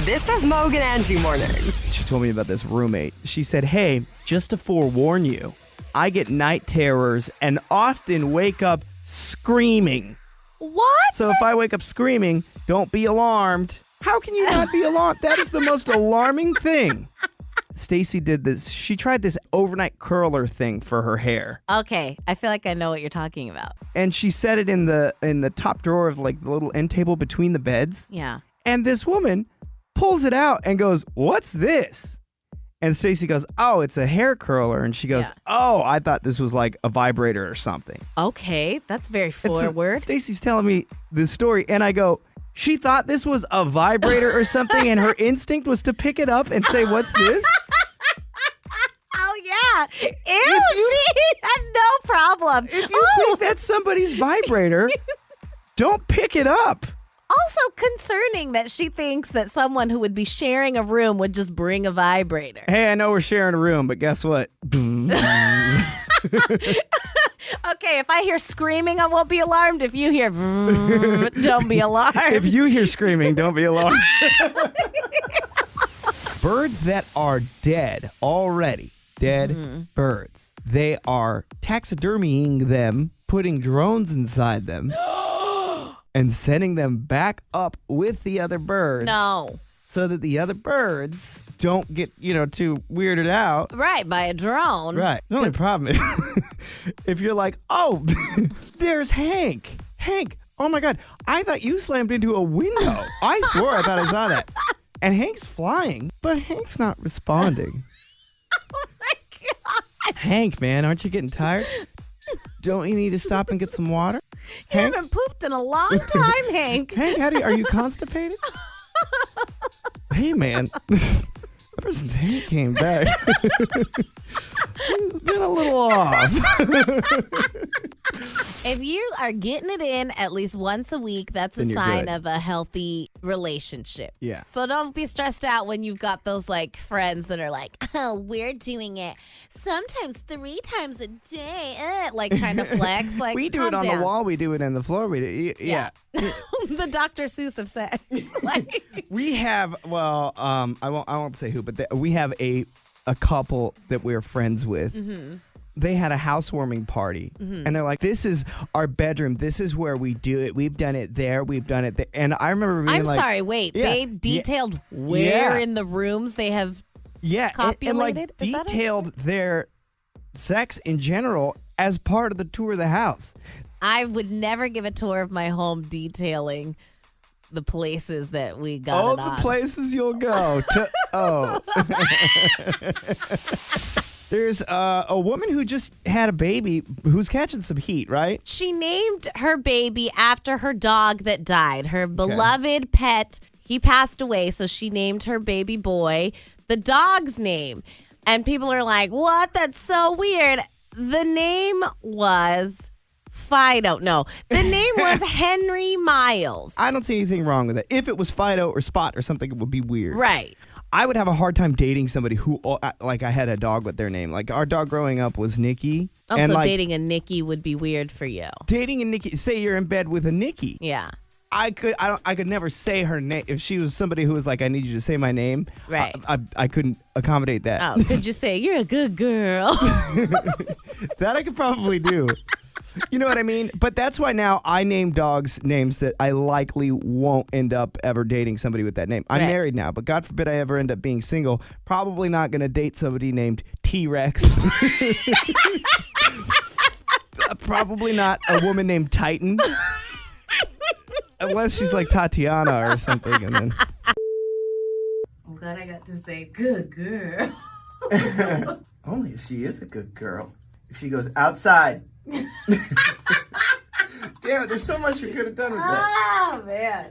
This is Moug Angie mornings. She told me about this roommate. She said, hey, just to forewarn you, I get night terrors and often wake up screaming. What? So if I wake up screaming, don't be alarmed. How can you not be alarmed? That is the most alarming thing. Stacy did this. She tried this overnight curler thing for her hair. Okay, I feel like I know what you're talking about. And she set it in the top drawer of like the little end table between the beds. Yeah. And this woman pulls it out and goes, "What's this?" And Stacy goes, "Oh, it's a hair curler." And she goes, Yeah. "Oh, I thought this was like a vibrator or something." Okay, that's very And so forward. Stacy's telling me this story, and I go, she thought this was a vibrator or something, and her instinct was to pick it up and say, "What's this?" Oh, yeah. Ew, she had no problem. If you think that's somebody's vibrator, don't pick it up. Also concerning that she thinks that someone who would be sharing a room would just bring a vibrator. Hey, I know we're sharing a room, but guess what? Okay, if I hear screaming, I won't be alarmed. If you hear don't be alarmed. If you hear screaming, don't be alarmed. Birds that are dead already. Dead birds. They are taxidermying them, putting drones inside them, and sending them back up with the other birds. No. So that the other birds don't get, too weirded out. Right, by a drone. Right. The only problem is if you're like, oh, there's Hank. Hank, oh my God, I thought you slammed into a window. I swore I thought I saw that. And Hank's flying, but Hank's not responding. Oh my God. Hank, man, aren't you getting tired? Don't you need to stop and get some water? You Hank? haven't pooped in a long time, Hank. Hank, are you constipated? Hey, man. Ever since Hank came back, he's been a little off. If you are getting it in at least once a week, that's a Then you're sign good. of a healthy relationship. Yeah. So don't be stressed out when you've got those like friends that are like, oh, we're doing it sometimes 3 times a day, like trying to flex. Like We do it on the wall. We do it on the floor. We do, yeah. The Dr. Seuss of sex. Like, We have, well, I won't say who, but we have a couple that we're friends with. Mm-hmm. They had a housewarming party, and they're like, "This is our bedroom. This is where we do it. We've done it there. We've done it there." And I remember being I'm like, sorry, wait. Yeah, They detailed where in the rooms they have yeah, and like copulated? Is that it? detailed their sex in general as part of the tour of the house. I would never give a tour of my home detailing the places that we got Oh, it the on. places you'll go to. Oh. There's a woman who just had a baby who's catching some heat, right? She named her baby after her dog that died. Her beloved pet, he passed away, so she named her baby boy the dog's name. And people are like, what? That's so weird. The name was Fido. No, the name was Henry Miles. I don't see anything wrong with it. If it was Fido or Spot or something, it would be weird. Right. I would have a hard time dating somebody who, like, I had a dog with their name. Like, our dog growing up was Nikki. Also, and like, dating a Nikki would be weird for you. dating a Nikki. Say you're in bed with a Nikki. Yeah. I could never say her name. If she was somebody who was like, I need you to say my name. Right. I couldn't accommodate that. Oh, could you say, you're a good girl? That I could probably do. You know what I mean? But that's why now I name dogs names that I likely won't end up ever dating somebody with that name. I'm Right. married now, but God forbid I ever end up being single. Probably not going to date somebody named T-Rex. Probably not a woman named Titan. Unless she's like Tatiana or something. And then I'm glad I got to say good girl. only if she is a good girl. If she goes outside. Damn it, there's so much we could have done with that. Oh, man.